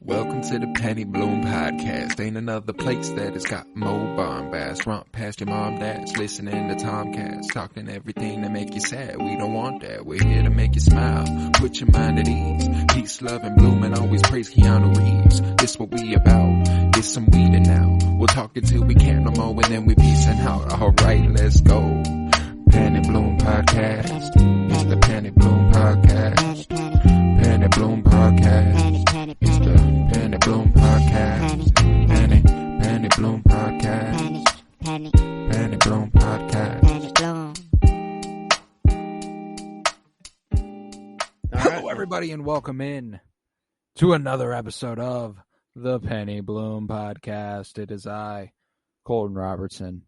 Welcome to the Penny Bloom Podcast. Ain't another place that has got more bombast. Romp past your mom, dad's listening to Tomcats. Talking everything that make you sad. We don't want that. We're here to make you smile. Put your mind at ease. Peace, love, and bloom, and always praise Keanu Reeves. This what we about. This some weeding now. We'll talk until we can't no more, and then we peacing out. Alright, let's go. Penny Bloom Podcast. It's the Penny Bloom Podcast. Penny Bloom Podcast. It's the Penny Bloom Podcast. Penny Bloom Podcast. Penny Bloom Podcast. Hello, everybody, and welcome in to another episode of the Penny Bloom Podcast. It is I, Colton Robertson,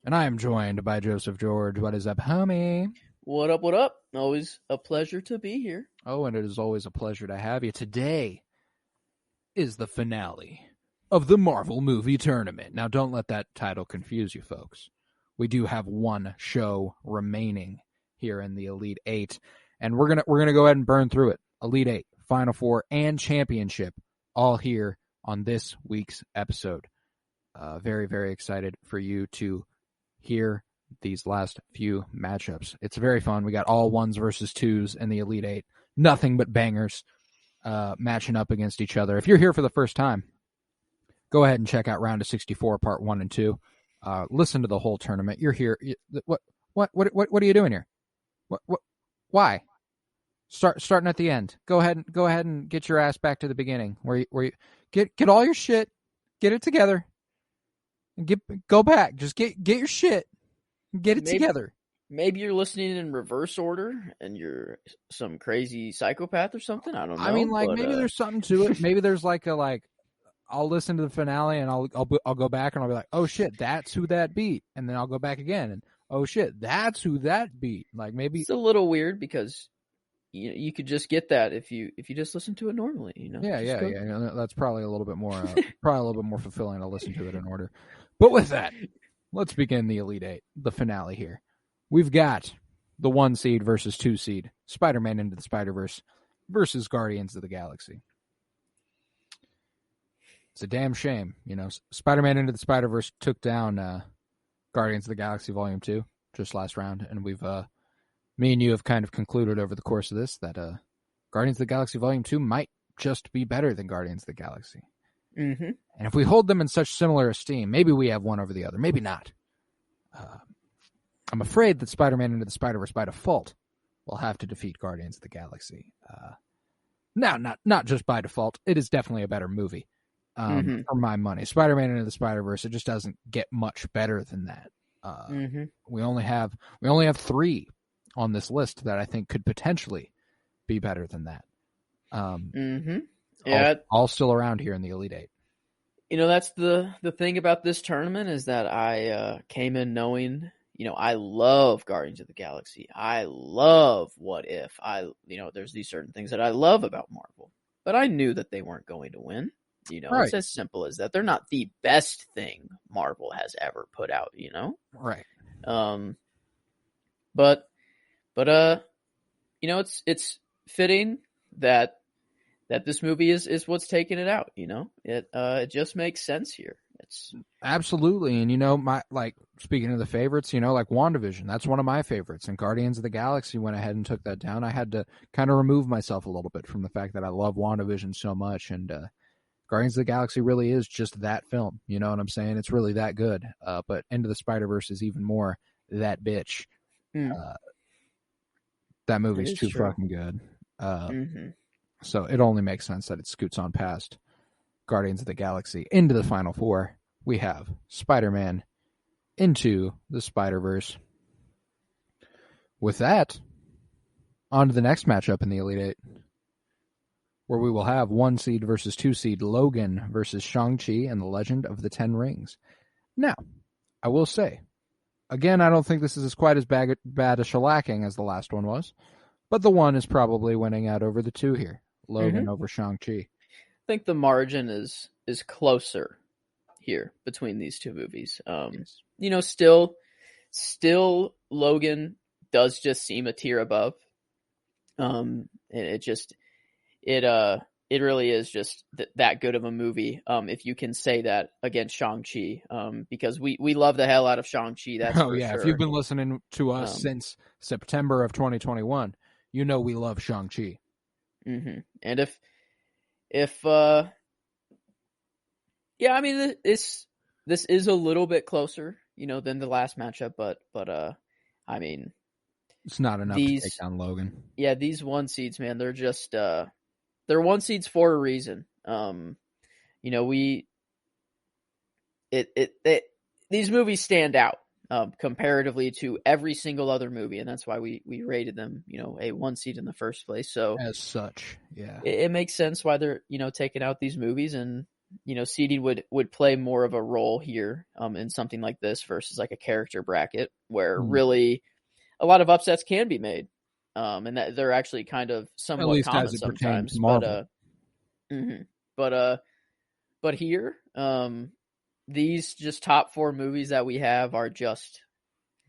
and I am joined by Joseph George. What is up, homie? What up, what up? Always a pleasure to be here. Oh, and it is always a pleasure to have you. Today is the finale of the Marvel movie tournament. Now, don't let that title confuse you, folks. We do have one show remaining here in the Elite Eight, and we're gonna go ahead and burn through it. Elite Eight, Final Four, and Championship, all here on this week's episode. Very, very excited for you to hear these last few matchups. It's very fun. We got all ones versus twos in the Elite Eight. Nothing but bangers matching up against each other. If you're here for the first time, go ahead and check out Round of 64, Part 1 and 2. Listen to the whole tournament. You're here. What are you doing here? Why? Starting at the end. Go ahead and get your ass back to the beginning where you get all your shit, get it together, and go back. Just get your shit. Get it together. Maybe you're listening in reverse order and you're some crazy psychopath or something. I don't know. I mean, maybe there's something to it. Maybe there's I'll listen to the finale and I'll go back and I'll be like, oh shit, that's who that beat. And then I'll go back again and oh shit, that's who that beat. Like maybe it's a little weird because you could just get that if you just listen to it normally, you know? Yeah. That's probably a little bit more fulfilling to listen to it in order. But with that, let's begin the Elite Eight, the finale here. We've got the 1 seed versus 2 seed, Spider-Man Into the Spider-Verse versus Guardians of the Galaxy. It's a damn shame, you know. Spider-Man Into the Spider-Verse took down Guardians of the Galaxy Volume 2 just last round, and we've me and you have kind of concluded over the course of this that Guardians of the Galaxy Volume 2 might just be better than Guardians of the Galaxy. Mm-hmm. And if we hold them in such similar esteem, maybe we have one over the other. Maybe not. I'm afraid that Spider-Man Into the Spider-Verse by default will have to defeat Guardians of the Galaxy. Now, not just by default. It is definitely a better movie for my money. Spider-Man Into the Spider-Verse, it just doesn't get much better than that. We only have 3 on this list that I think could potentially be better than that. Yeah, all still around here in the Elite Eight. You know, that's the thing about this tournament is that I came in knowing, you know, I love Guardians of the Galaxy. I love What If. There's these certain things that I love about Marvel, but I knew that they weren't going to win. You know, right. It's as simple as that. They're not the best thing Marvel has ever put out, you know? Right. But you know, it's fitting that this movie is what's taking it out, you know? It just makes sense here. It's absolutely. And you know, speaking of the favorites, you know, like WandaVision, that's one of my favorites. And Guardians of the Galaxy went ahead and took that down. I had to kind of remove myself a little bit from the fact that I love WandaVision so much, and Guardians of the Galaxy really is just that film. You know what I'm saying? It's really that good. But Into the Spider-Verse is even more that bitch. That movie's too fucking good. So it only makes sense that it scoots on past Guardians of the Galaxy. Into the Final Four, we have Spider-Man Into the Spider-Verse. With that, on to the next matchup in the Elite Eight, where we will have 1 seed versus 2 seed Logan versus Shang-Chi and the Legend of the Ten Rings. Now, I will say, again, I don't think this is quite as bad a shellacking as the last one was, but the 1 is probably winning out over the 2 here. Logan over Shang-Chi. I think the margin is closer here between these two movies. Yes. You know, still Logan does just seem a tier above. It it really is just that good of a movie. If you can say that against Shang-Chi, because we love the hell out of Shang-Chi. That's Oh for yeah, sure. if you've been listening to us since September of 2021, you know we love Shang-Chi. Mm-hmm. And if yeah, I mean this is a little bit closer, than the last matchup, but I mean, it's not enough to take down Logan. Yeah, these 1 seeds, man, they're just they're 1 seeds for a reason. These movies stand out comparatively to every single other movie, and that's why we rated them, a 1 seed in the first place. So as such, yeah, it makes sense why they're taking out these movies, and seeding would play more of a role here in something like this versus like a character bracket where really a lot of upsets can be made, and that they're actually kind of somewhat at least common as it sometimes. pertains to Marvel. But here, these just top 4 movies that we have are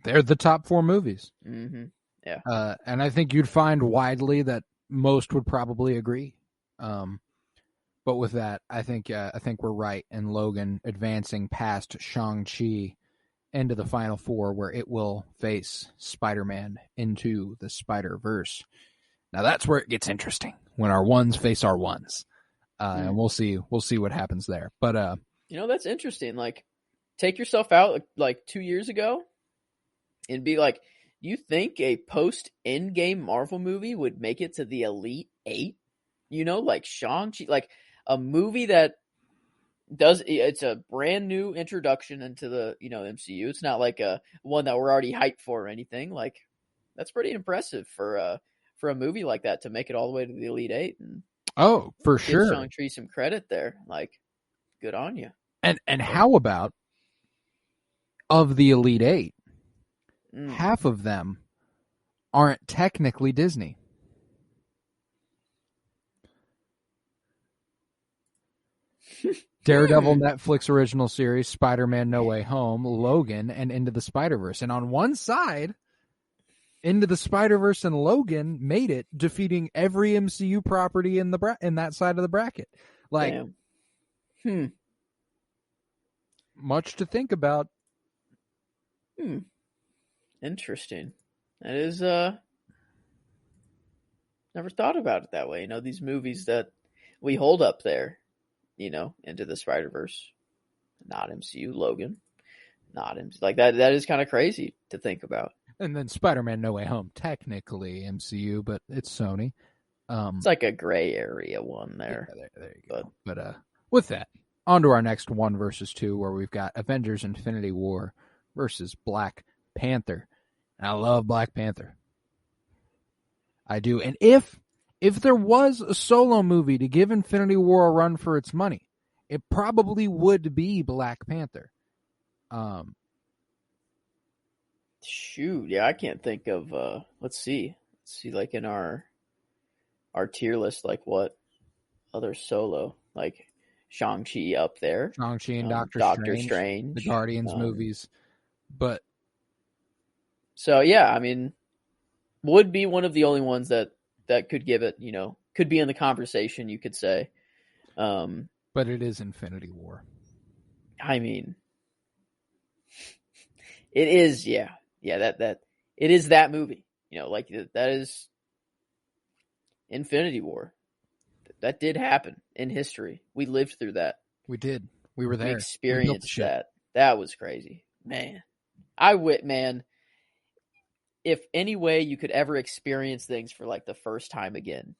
they're the top 4 movies. Mm-hmm. Yeah. And I think you'd find widely that most would probably agree. But with that, I think we're right in Logan advancing past Shang-Chi into the Final 4, where it will face Spider-Man into the Spider-Verse. Now that's where it gets interesting, when our ones face our ones. And we'll see what happens there. But that's interesting. Like, take yourself out like 2 years ago and be like, you think a post-Endgame Marvel movie would make it to the Elite 8? Like Shang-Chi, like a movie that it's a brand new introduction into the, MCU. It's not like a one that we're already hyped for or anything. Like, that's pretty impressive for a movie like that to make it all the way to the Elite 8. And for give sure, Shang-Chi some credit there. Like, good on you. And how about, of the Elite 8, half of them aren't technically Disney. Daredevil Netflix original series, Spider-Man No Way Home, Logan, and Into the Spider-Verse. And on one side, Into the Spider-Verse and Logan made it, defeating every MCU property in that side of the bracket. Like, much to think about. Interesting. That is never thought about it that way. These movies that we hold up there, Into the Spider-Verse, not MCU, Logan, not MCU. Like that is kind of crazy to think about. And then Spider-Man No Way Home, technically MCU, but it's Sony. It's like a gray area one there. Yeah, there you go. But with that, on to our next 1 versus 2, where we've got Avengers Infinity War versus Black Panther. And I love Black Panther. I do. And if there was a solo movie to give Infinity War a run for its money, it probably would be Black Panther. Shoot, yeah, I can't think of let's see like in our tier list, like what other solo, like Shang-Chi up there. Shang-Chi and Doctor Strange, the Guardians movies. But so yeah, I mean, would be one of the only ones that could give it, could be in the conversation, you could say. But it is Infinity War. I mean, it is, yeah, that it is that movie, like that is Infinity War. That did happen in history. We lived through that. We did. We were there. We experienced that. That was crazy, man. If any way you could ever experience things for like the first time again,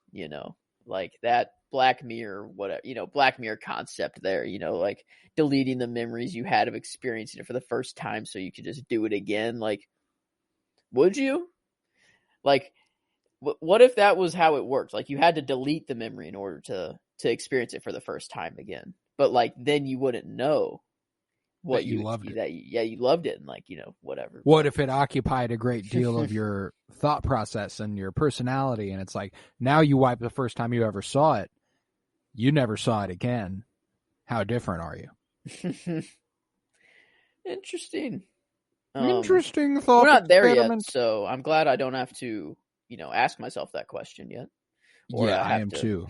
like that Black Mirror, whatever, Black Mirror concept there, like deleting the memories you had of experiencing it for the first time so you could just do it again. Like, would you? Like, what if that was how it worked? Like, you had to delete the memory in order to experience it for the first time again. But like, then you wouldn't know what you loved it. You loved it, and like, whatever. What if it occupied a great deal of your thought process and your personality, and it's like, now you wipe the first time you ever saw it, you never saw it again. How different are you? Interesting. Interesting thought. We're not there yet, so I'm glad I don't have to, ask myself that question yet. Or I am too.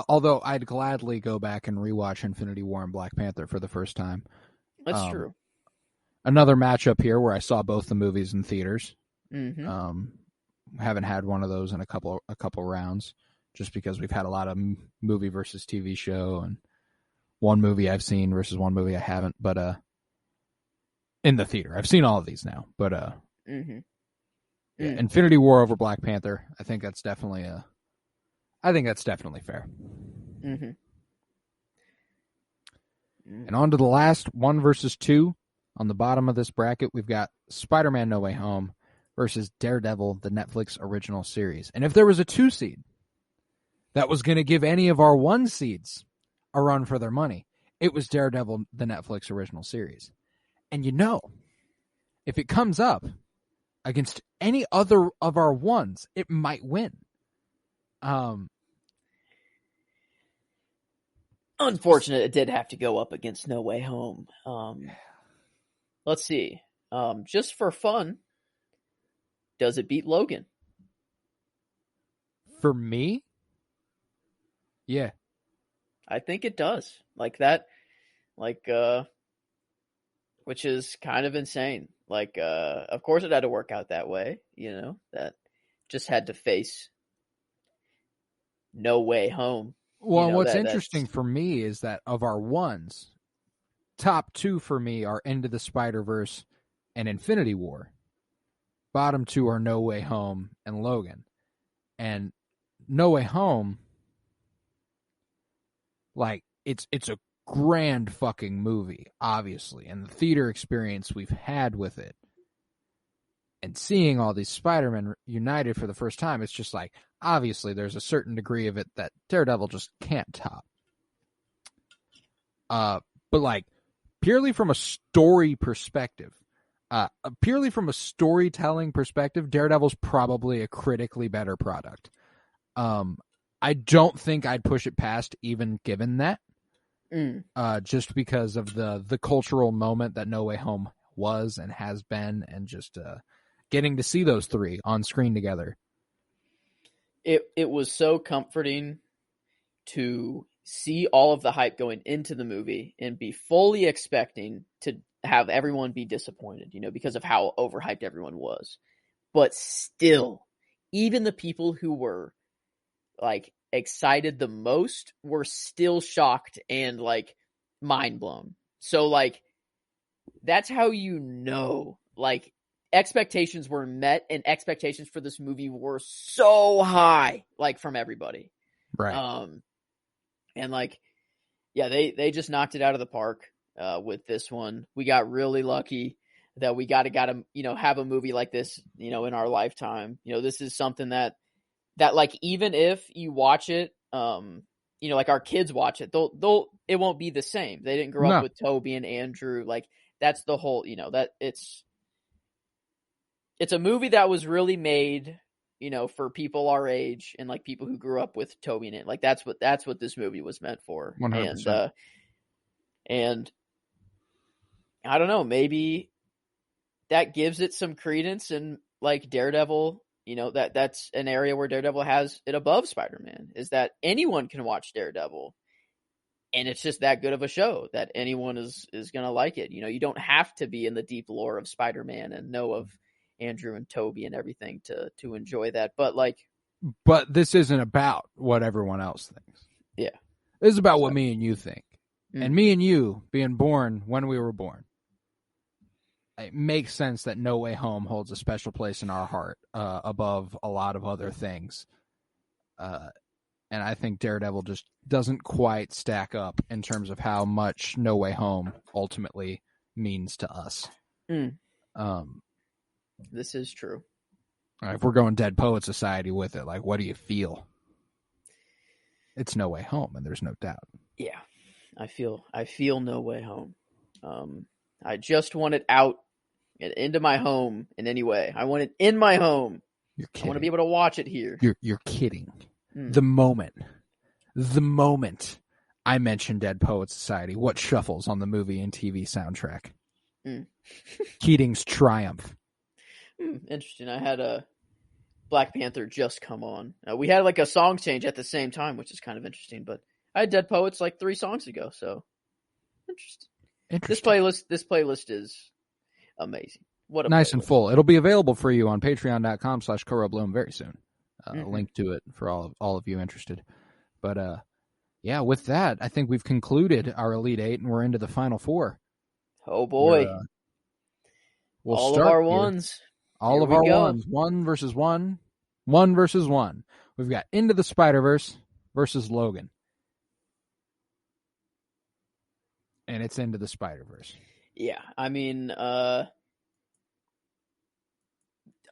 Although I'd gladly go back and rewatch Infinity War and Black Panther for the first time. That's true. Another matchup here where I saw both the movies in theaters. Mm-hmm. Haven't had one of those in a couple rounds, just because we've had a lot of movie versus TV show, and one movie I've seen versus one movie I haven't. But in the theater, I've seen all of these now. But Mm-hmm. yeah, Infinity War over Black Panther. I think that's definitely fair. Mm-hmm. And on to the last 1 versus 2 on the bottom of this bracket. We've got Spider-Man: No Way Home versus Daredevil, the Netflix original series. And if there was a 2 seed that was going to give any of our 1 seeds a run for their money, it was Daredevil, the Netflix original series. And if it comes up against any other of our 1s, it might win. Unfortunate, it did have to go up against No Way Home. Let's see. Just for fun, does it beat Logan? For me? Yeah. I think it does. Like that, which is kind of insane. Of course it had to work out that way, that just had to face No Way Home. Well, what's interesting for me is that of our 1s, top 2 for me are Into the Spider-Verse and Infinity War. Bottom 2 are No Way Home and Logan. And No Way Home, it's a grand fucking movie, obviously. And the theater experience we've had with it, and seeing all these Spider-Men united for the first time, it's just obviously there's a certain degree of it that Daredevil just can't top. But purely from a story perspective, purely from a storytelling perspective, Daredevil's probably a critically better product. I don't think I'd push it past even given that. Just because of the cultural moment that No Way Home was and has been, and just getting to see those 3 on screen together. It was so comforting to see all of the hype going into the movie and be fully expecting to have everyone be disappointed, because of how overhyped everyone was. But still, even the people who were excited the most were still shocked and mind blown. So that's how expectations were met, and expectations for this movie were so high, from everybody. Right. And yeah, they just knocked it out of the park with this one. We got really lucky that we got to have a movie like this, in our lifetime. This is something that even if you watch it, our kids watch it, it won't be the same. They didn't grow up with Toby and Andrew. That's the whole, that it's a movie that was really made, for people our age and people who grew up with Toby in it. That's what this movie was meant for. 100%. And I don't know, maybe that gives it some credence, and Daredevil, that's an area where Daredevil has it above Spider-Man, is that anyone can watch Daredevil. And it's just that good of a show that anyone is going to like it. You don't have to be in the deep lore of Spider-Man and know of Andrew and Toby and everything to enjoy that. But but this isn't about what everyone else thinks. Yeah. This is about what me and you think. And me and you being born when we were born. It makes sense that No Way Home holds a special place in our heart above a lot of other things. And I think Daredevil just doesn't quite stack up in terms of how much No Way Home ultimately means to us. This is true. If we're going Dead Poet Society with it, what do you feel? It's No Way Home, and there's no doubt. Yeah, I feel No Way Home. I just want it out and into my home in any way. I want it in my home. You're kidding. I want to be able to watch it here. You're kidding. The moment I mention Dead Poet Society, what shuffles on the movie and TV soundtrack? Keating's Triumph. Interesting. I had a Black Panther just come on. We had like a song change at the same time, which is kind of interesting. But I had Dead Poets like 3 songs ago, so interesting. This playlist is amazing. What a nice playlist. And full. It'll be available for you on patreon.com/CoroBloom very soon. Link to it for all of you interested. But yeah, with that, I think we've concluded our Elite Eight, and we're into the Final Four. Oh boy! We'll all start of our here. ones. All Here of our go. ones. 1 versus 1. 1 versus 1. We've got Into the Spider-Verse versus Logan. And it's Into the Spider-Verse. Yeah, I mean,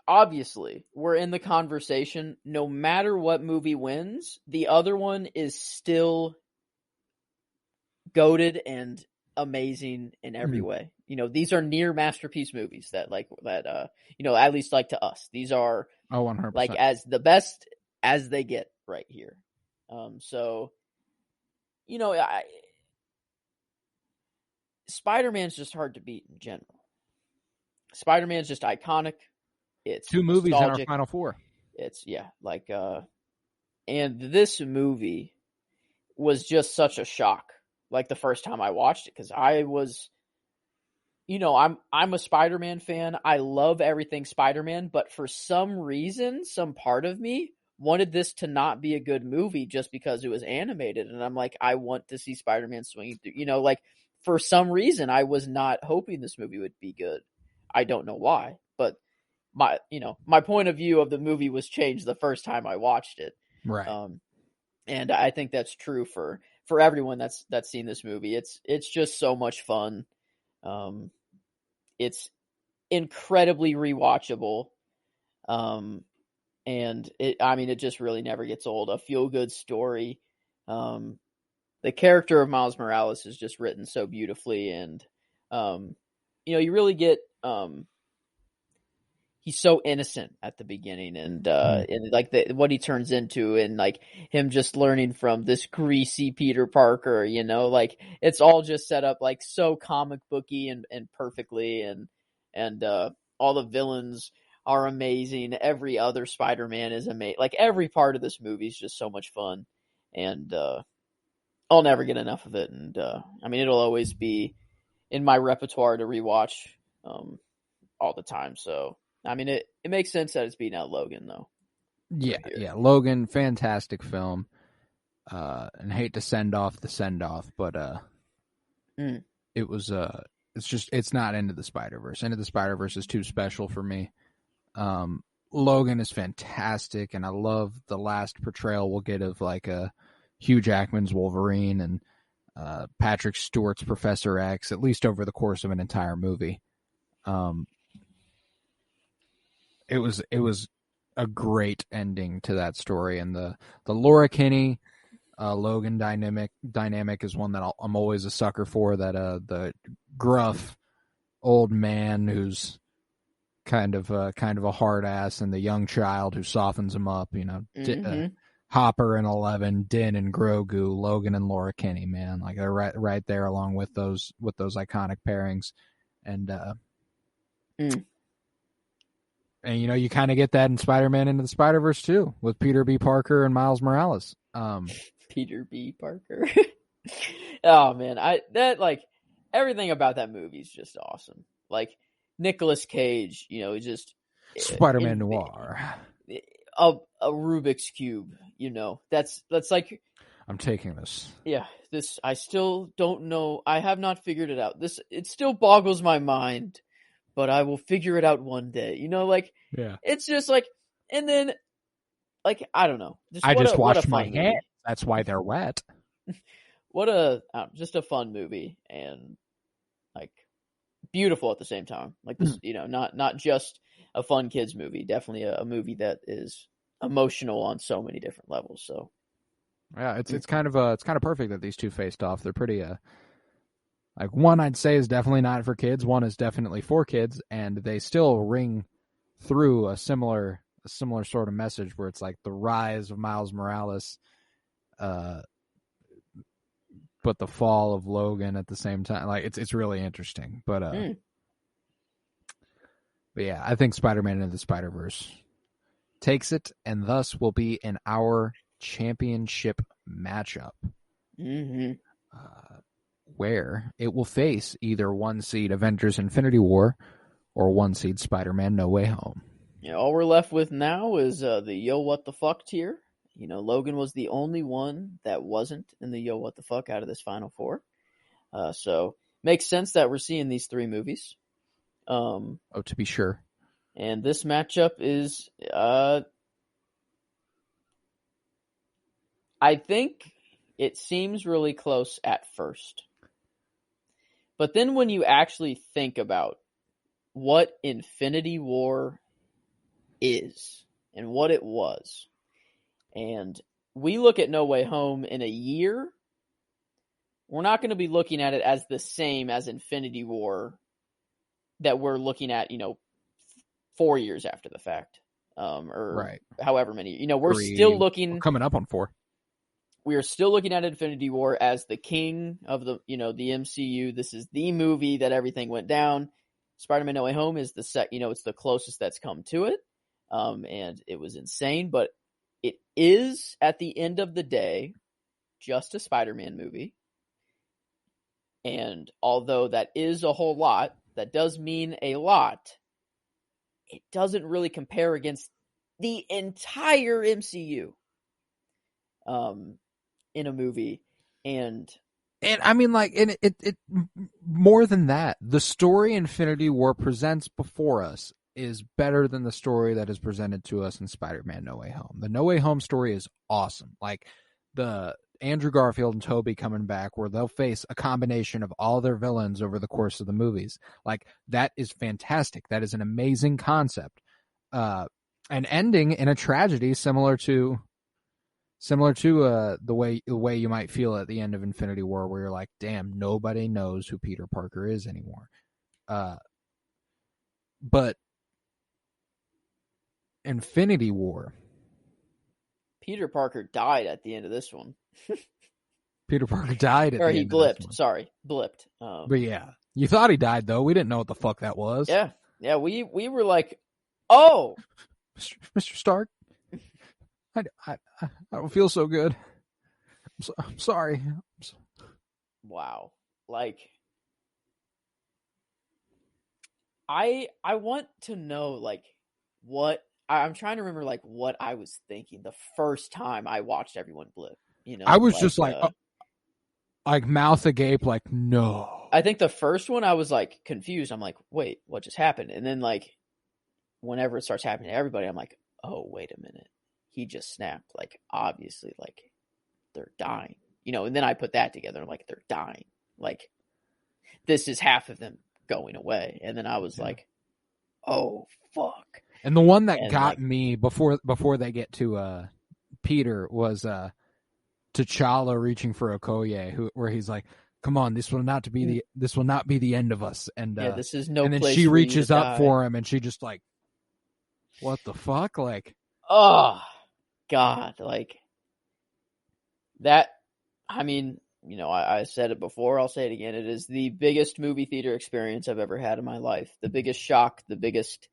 obviously, we're in the conversation. No matter what movie wins, the other one is still goated and amazing in every way. You know, these are near masterpiece movies that you know, at least like to us. These are 100%. like as the best as they get right here. So, you know, Spider-Man's just hard to beat in general. Spider-Man's just iconic. It's 2 movies nostalgic. in our Final Four. It's and this movie was just such a shock. Like the first time I watched it, because I was, you know, I'm a Spider-Man fan. I love everything Spider-Man, but for some reason, some part of me wanted this to not be a good movie just because it was animated. And I'm like, I want to see Spider-Man swinging through, you know, like for some reason I was not hoping this movie would be good. I don't know why, but my point of view of the movie was changed the first time I watched it. Right. And I think that's true for everyone that's seen this movie. It's just so much fun. It's incredibly rewatchable. And it just really never gets old. A feel-good story. The character of Miles Morales is just written so beautifully, and you know, you really get he's so innocent at the beginning, and like what he turns into, and like him just learning from this greasy Peter Parker, you know, like it's all just set up like so comic booky and perfectly, and all the villains are amazing. Every other Spider-Man is amazing. Like every part of this movie is just so much fun, and I'll never get enough of it. And I mean, it'll always be in my repertoire to rewatch all the time. So I mean, it makes sense that it's beating out Logan, though. Yeah, yeah. Logan, fantastic film. And hate to send off the send-off, but it was it's not Into the Spider-Verse. Into the Spider-Verse is too special for me. Logan is fantastic, and I love the last portrayal we'll get of like Hugh Jackman's Wolverine and Patrick Stewart's Professor X, at least over the course of an entire movie. It was a great ending to that story, and the Laura Kinney Logan dynamic is one that I'm always a sucker for. That the gruff old man who's kind of a hard ass, and the young child who softens him up. You know, Hopper and 11, Din and Grogu, Logan and Laura Kinney. Man, like they're right there along with those iconic pairings, and. And, you know, you kind of get that in Spider-Man Into the Spider-Verse, too, with Peter B. Parker and Miles Morales. Peter B. Parker. Oh, man. Everything about that movie is just awesome. Like, Nicolas Cage, you know, just... Spider-Man Noir. A Rubik's Cube, you know. That's like... I'm taking this. Yeah, I still don't know. I have not figured it out. It still boggles my mind. But I will figure it out one day. You know, like, yeah. It's just like, and then, like, I don't know. I just washed my hands. That's why they're wet. Just a fun movie, and like beautiful at the same time. Like this, you know, not just a fun kids movie. Definitely a movie that is emotional on so many different levels. So, yeah, it's kind of perfect that these two faced off. They're pretty like one I'd say is definitely not for kids. One is definitely for kids, and they still ring through a similar sort of message where it's like the rise of Miles Morales, but the fall of Logan at the same time. Like it's really interesting. But yeah, I think Spider-Man Into the Spider-Verse takes it, and thus will be in our championship matchup, where it will face either 1 seed Avengers Infinity War or 1 seed Spider-Man No Way Home. Yeah, all we're left with now is the Yo What the Fuck tier. Logan was the only one that wasn't in the Yo What the Fuck out of this Final Four. So makes sense that we're seeing these 3 movies. To be sure. And this matchup is, I think it seems really close at first. But then when you actually think about what Infinity War is and what it was, and we look at No Way Home in a year, we're not going to be looking at it as the same as Infinity War that we're looking at, 4 years after the fact, or right. however many. We're still looking. We're coming up on 4. We are still looking at Infinity War as the king of the MCU. This is the movie that everything went down. Spider-Man No Way Home is it's the closest that's come to it, and it was insane. But it is, at the end of the day, just a Spider-Man movie. And although that is a whole lot, that does mean a lot, it doesn't really compare against the entire MCU in a movie. And I mean, like, it more than that, the story Infinity War presents before us is better than the story that is presented to us in Spider-Man No Way Home. The No Way Home story is awesome. Like, the Andrew Garfield and Tobey coming back, where they'll face a combination of all their villains over the course of the movies. Like, that is fantastic. That is an amazing concept. And ending in a tragedy similar to the way you might feel at the end of Infinity War, where you're like, damn, nobody knows who Peter Parker is anymore. But Infinity War, Peter Parker died at the end of this one. Peter Parker died at or the he end blipped. of this one. Sorry, blipped. But yeah, you thought he died though. We didn't know what the fuck that was. Yeah. We were like, oh, Mr. Stark, I don't feel so good. I'm sorry. Wow. Like, I want to know, like, what I'm trying to remember, like, what I was thinking the first time I watched everyone blip. I was just like mouth agape, like, no. I think the first one I was like confused. I'm like, wait, what just happened? And then, like, whenever it starts happening to everybody, I'm like, oh, wait a minute. He just snapped. Like, obviously, like, they're dying. And then I put that together. I'm like, they're dying. Like, this is half of them going away. And then I was like, oh, fuck. And the one that got me before they get to Peter was T'Challa reaching for Okoye, where he's like, "Come on, this will not be the end of us." And this is no. And then place she for reaches you to up die. for him, and she just like, "What the fuck?" Like, oh God, like that. I mean, I said it before. I'll say it again. It is the biggest movie theater experience I've ever had in my life. The biggest shock. The biggest.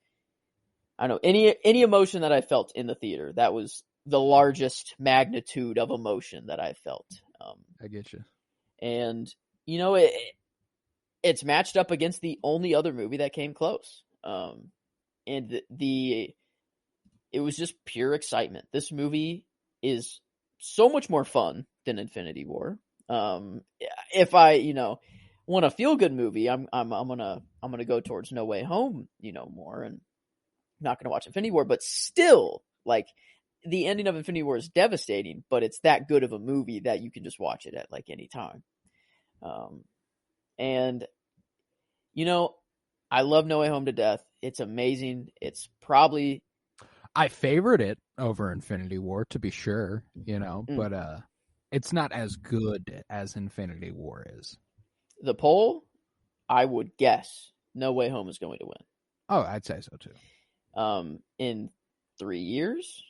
I don't know, any emotion that I felt in the theater. That was the largest magnitude of emotion that I felt. I get you. And it's matched up against the only other movie that came close. And it was just pure excitement. This movie is so much more fun than Infinity War. If I want a feel good movie, I'm gonna go towards No Way Home, more, and I'm not gonna watch Infinity War, but still, like, the ending of Infinity War is devastating, but it's that good of a movie that you can just watch it at like any time. And I love No Way Home to death. It's amazing. It's probably I favored it over Infinity War, to be sure, but it's not as good as Infinity War is. The poll, I would guess No Way Home is going to win. Oh, I'd say so too. In 3 years,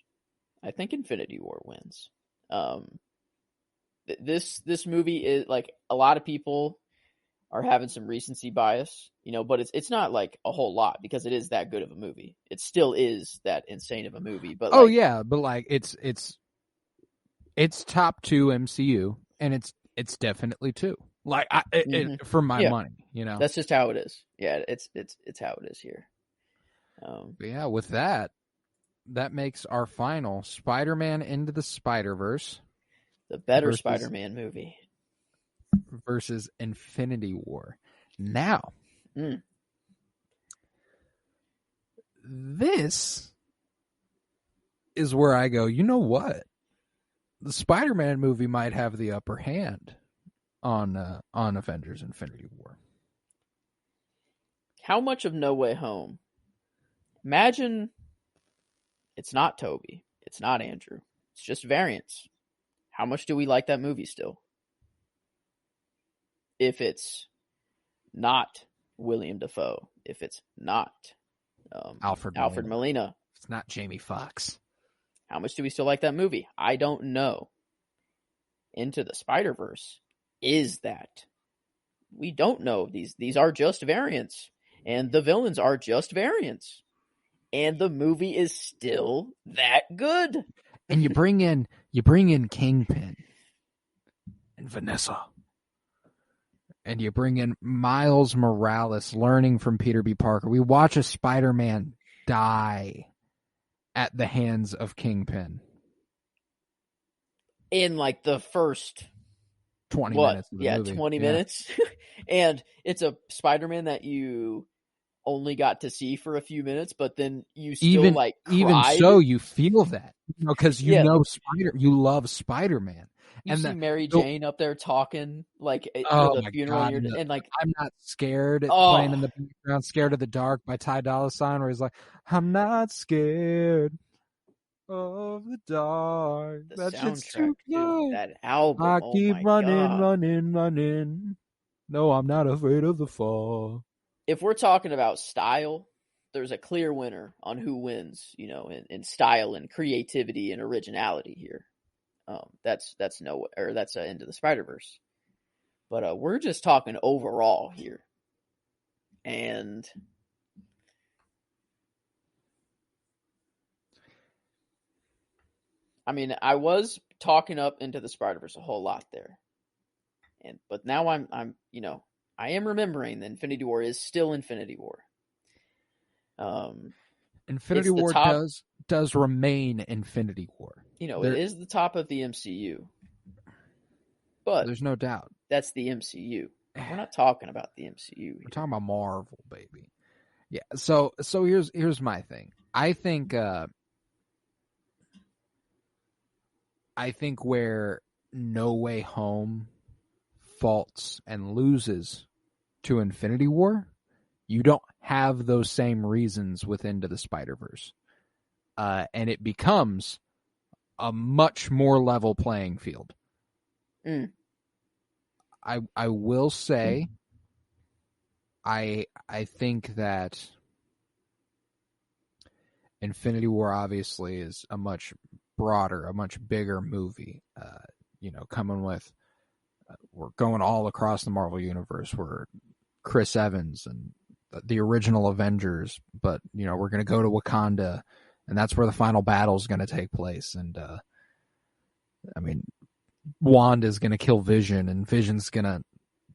I think Infinity War wins. This movie is, like, a lot of people are having some recency bias, but it's not like a whole lot because it is that good of a movie. It still is that insane of a movie, but oh yeah, but like it's top 2 MCU, and it's definitely 2. Like for my money, That's just how it is. Yeah, it's how it is here. But yeah, with that makes our final Spider-Man Into the Spider-Verse, the better Spider-Man movie, versus Infinity War. Now, this is where I go, you know what? The Spider-Man movie might have the upper hand on Avengers Infinity War. How much of No Way Home? Imagine it's not Toby, it's not Andrew, it's just variants. How much do we like that movie still? If it's not William Dafoe, if it's not Alfred Molina, if it's not Jamie Foxx, how much do we still like that movie? I don't know. Into the Spider-Verse is that. We don't know. These are just variants, and the villains are just variants, and the movie is still that good. And you bring in Kingpin and Vanessa, and you bring in Miles Morales learning from Peter B. Parker. We watch a Spider-Man die at the hands of Kingpin in like the first 20 minutes of the movie. 20 minutes. And it's a Spider-Man that you only got to see for a few minutes, but then you still cried. Even so, you feel that, because you love Spider-Man. You see Mary Jane up there talking like at the funeral, and like, I'm not scared. Playing in the background, "Scared of the Dark" by Ty Dolla $ign, where he's like, "I'm not scared of the dark." That shit's too good. That album, I keep running. No, I'm not afraid of the fall. If we're talking about style, there's a clear winner on who wins, in style and creativity and originality here. That's Into the Spider-Verse. But we're just talking overall here. And I mean, I was talking up Into the Spider-Verse a whole lot there. But now I'm I am remembering that Infinity War is still Infinity War. Infinity War does remain Infinity War. It is the top of the MCU. But there's no doubt. That's the MCU. We're not talking about the MCU here. We're talking about Marvel, baby. Yeah. So here's my thing. I think where No Way Home faults and loses to Infinity War, you don't have those same reasons with Into the Spider-Verse. And it becomes a much more level playing field. I will say, I think that Infinity War obviously is a much broader, a much bigger movie. Coming with, we're going all across the Marvel universe. We're Chris Evans and the original Avengers, but we're going to go to Wakanda, and that's where the final battle is going to take place. And Wanda's going to kill Vision, and Vision's going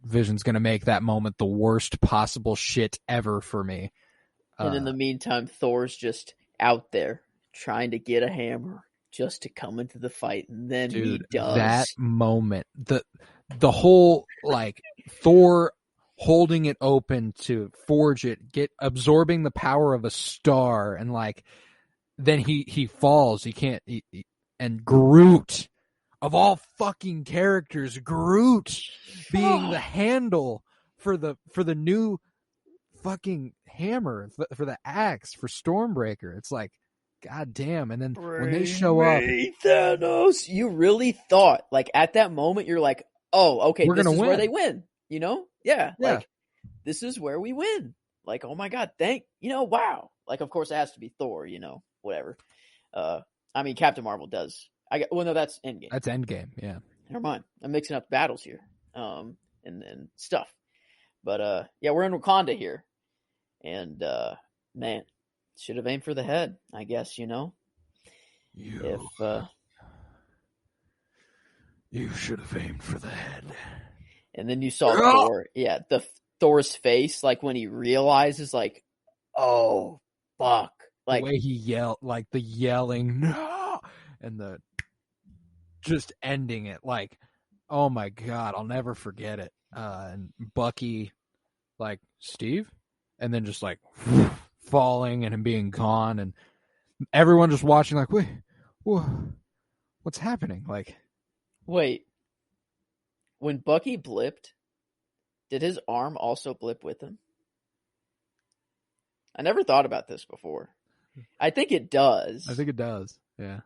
to make that moment the worst possible shit ever for me. And in the meantime, Thor's just out there trying to get a hammer just to come into the fight, and then he does. That moment, the whole Thor holding it open to forge it, absorbing the power of a star, and then he falls. He can't. And Groot, of all fucking characters, Groot being the handle for the new fucking hammer, for the axe, for Stormbreaker. It's like, god damn. And then when they show up, Thanos, you really thought, at that moment, you're like, oh, okay, this is where they win. Yeah. This is where we win. Oh my god, wow. Of course it has to be Thor, whatever. Captain Marvel does. No, that's Endgame. That's Endgame, yeah. Never mind. I'm mixing up battles here, and stuff. But yeah, we're in Wakanda here, and man, should have aimed for the head, I guess. If You should have aimed for the head. and then you saw Thor, yeah, Thor's face, like when he realizes, like, oh fuck, The like way he yelled, like the yelling, no, and the just ending it, like, oh my god, I'll never forget it. And Bucky, like, Steve, and then just like falling and him being gone, and everyone just watching, like, wait, what's happening? Like, wait, when Bucky blipped, did his arm also blip with him? I never thought about this before. I think it does. I think it does. Yeah.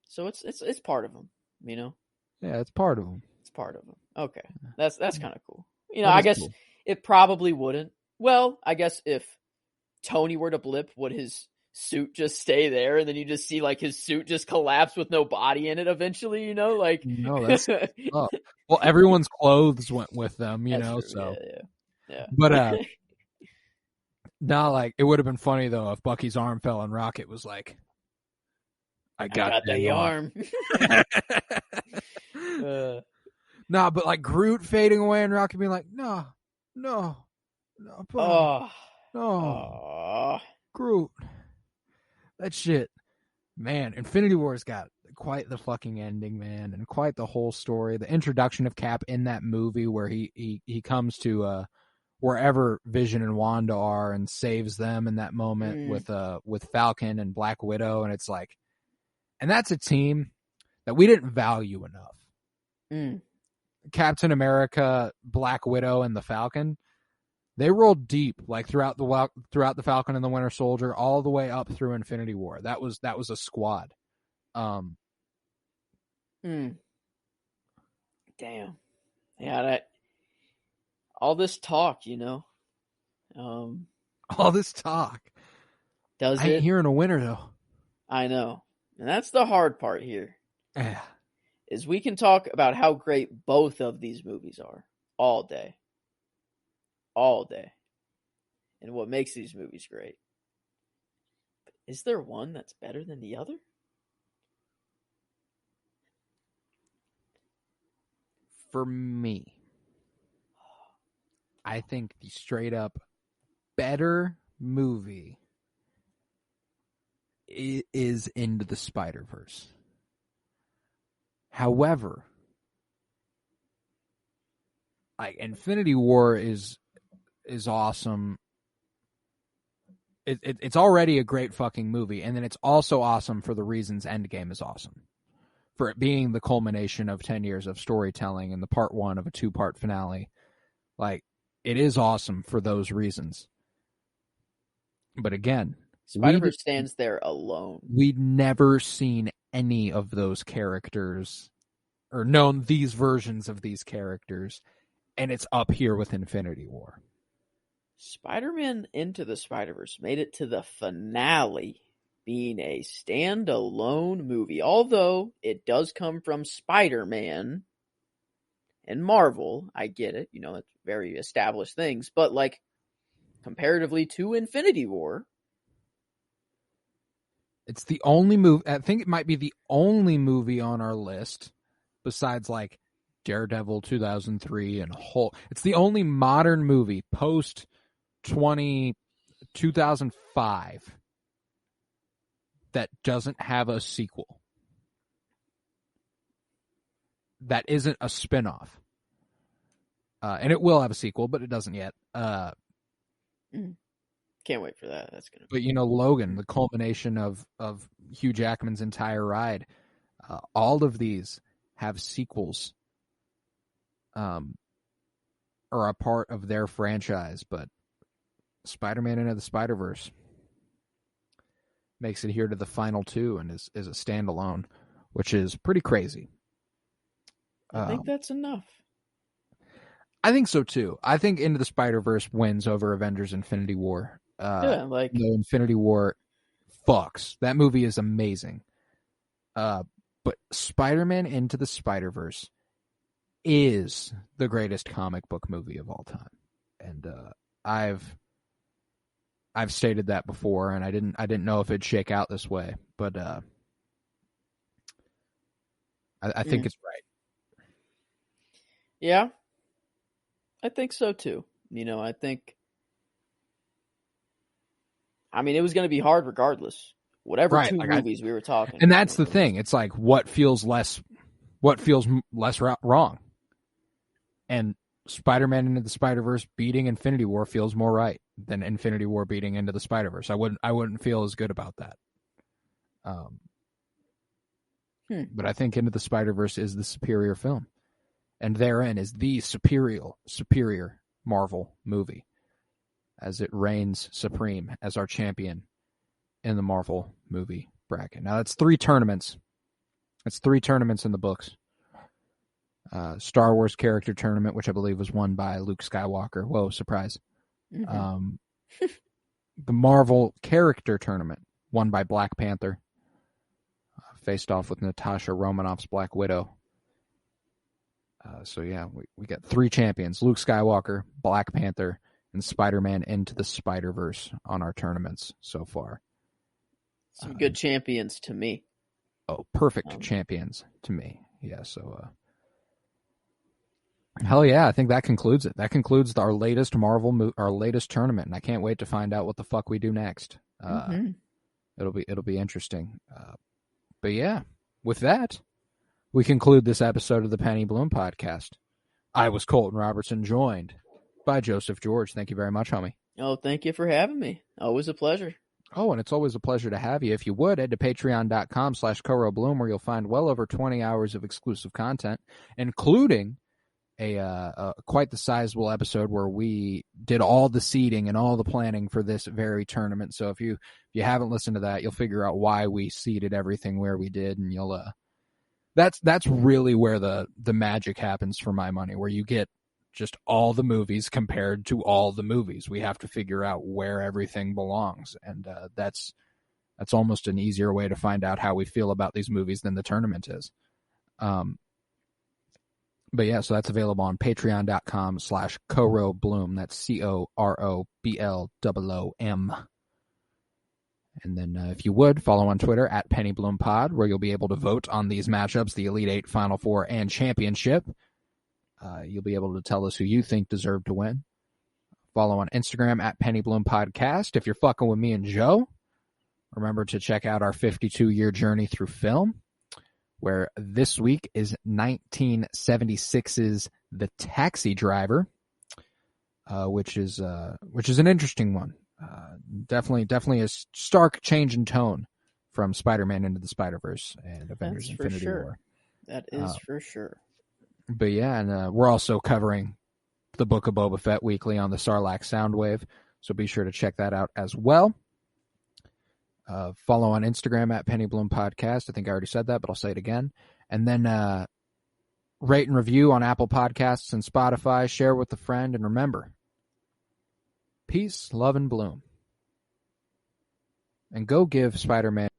So it's part of him, Yeah, it's part of him. It's part of him. Okay, that's kind of cool. That I is guess cool. it probably wouldn't. Well, I guess if Tony were to blip, would his suit just stay there, and then you just see like his suit just collapse with no body in it eventually? Like No, that's well, everyone's clothes went with them, True. So yeah. But no, like it would have been funny though if Bucky's arm fell and Rocket was like, I got the arm. No, but like Groot fading away and Rocket being like, no, Groot. That shit, man. Infinity War's got quite the fucking ending, man, and quite the whole story. The introduction of Cap in that movie where he comes to wherever Vision and Wanda are and saves them in that moment with Falcon and Black Widow, and it's like, and that's a team that we didn't value enough. Captain America, Black Widow, and the Falcon, they rolled deep, like throughout the Falcon and the Winter Soldier, all the way up through Infinity War. That was a squad. Damn. Yeah, all this talk, all this talk. Does I ain't hearing a winner though. I know, and that's the hard part here. Yeah. Is we can talk about how great both of these movies are all day, and what makes these movies great. But is there one that's better than the other? For me, I think the straight up better movie is Into the Spider-Verse. However, like Infinity War is awesome. It's already a great fucking movie, and then it's also awesome for the reasons Endgame is awesome. For it being the culmination of 10 years of storytelling and the part one of a 2-part finale. Like, it is awesome for those reasons. But again, Spider-Verse stands there alone. We'd never seen any of those characters or known these versions of these characters, and it's up here with Infinity War. Spider-Man Into the Spider-Verse made it to the finale being a standalone movie, although it does come from Spider-Man and Marvel. I get it, it's very established things, but like comparatively to Infinity War, it's the only movie, I think it might be the only movie on our list besides like Daredevil 2003 and Hulk. It's the only modern movie post 2005 that doesn't have a sequel. That isn't a spinoff. And it will have a sequel, but it doesn't yet. Can't wait for that. That's gonna. But Logan, the culmination of Hugh Jackman's entire ride. All of these have sequels. Are a part of their franchise, but Spider-Man Into the Spider-Verse makes it here to the final two and is a standalone, which is pretty crazy. I think that's enough. I think so too. I think Into the Spider-Verse wins over Avengers Infinity War. Infinity War fucks. That movie is amazing. But Spider-Man Into the Spider-Verse is the greatest comic book movie of all time. And I've stated that before, and I didn't know if it'd shake out this way, but I think it's right. Yeah, I think so too. I mean, it was going to be hard regardless. Whatever Right, two like movies we were talking. and that's the thing. It's like what feels less wrong. And Spider-Man Into the Spider-Verse beating Infinity War feels more right than Infinity War beating Into the Spider-Verse. I wouldn't feel as good about that. But I think Into the Spider-Verse is the superior film, and therein is the superior Marvel movie, as it reigns supreme as our champion in the Marvel movie bracket. Now that's 3 tournaments. That's 3 tournaments in the books. Star Wars character tournament, which I believe was won by Luke Skywalker. Whoa, surprise. The Marvel character tournament, won by Black Panther. Faced off with Natasha Romanoff's Black Widow. So yeah, we got 3 champions: Luke Skywalker, Black Panther, and Spider-Man Into the Spider-Verse on our tournaments so far. Some good champions to me. Oh, perfect champions to me. Yeah, so hell yeah, I think that concludes it. That concludes our latest our latest tournament, and I can't wait to find out what the fuck we do next. It'll be interesting. But yeah, with that, we conclude this episode of the Penny Bloom podcast. I was Colton Robertson, joined by Joseph George. Thank you very much, homie. Oh, thank you for having me. Always a pleasure. Oh, and it's always a pleasure to have you. If you would, head to patreon.com/CoroBloom, where you'll find well over 20 hours of exclusive content, including a quite the sizable episode where we did all the seeding and all the planning for this very tournament. So if you haven't listened to that, you'll figure out why we seeded everything where we did, and you'll that's really where the magic happens for my money, where you get just all the movies compared to all the movies. We have to figure out where everything belongs, and that's almost an easier way to find out how we feel about these movies than the tournament is. But yeah, so that's available on patreon.com/CoroBloom. That's CoroBloom. And then if you would, follow on Twitter at PennyBloomPod, where you'll be able to vote on these matchups, the Elite Eight, Final Four, and Championship. You'll be able to tell us who you think deserved to win. Follow on Instagram at PennyBloomPodcast. If you're fucking with me and Joe, remember to check out our 52-year journey through film, where this week is 1976's The Taxi Driver, which is an interesting one. Definitely a stark change in tone from Spider-Man Into the Spider-Verse and Avengers Infinity War. That is for sure. But yeah, and we're also covering the Book of Boba Fett weekly on the Sarlacc Soundwave, so be sure to check that out as well. Follow on Instagram at Penny Bloom Podcast. I think I already said that, but I'll say it again. And then rate and review on Apple Podcasts and Spotify. Share with a friend. And remember, peace, love, and bloom. And go give Spider-Man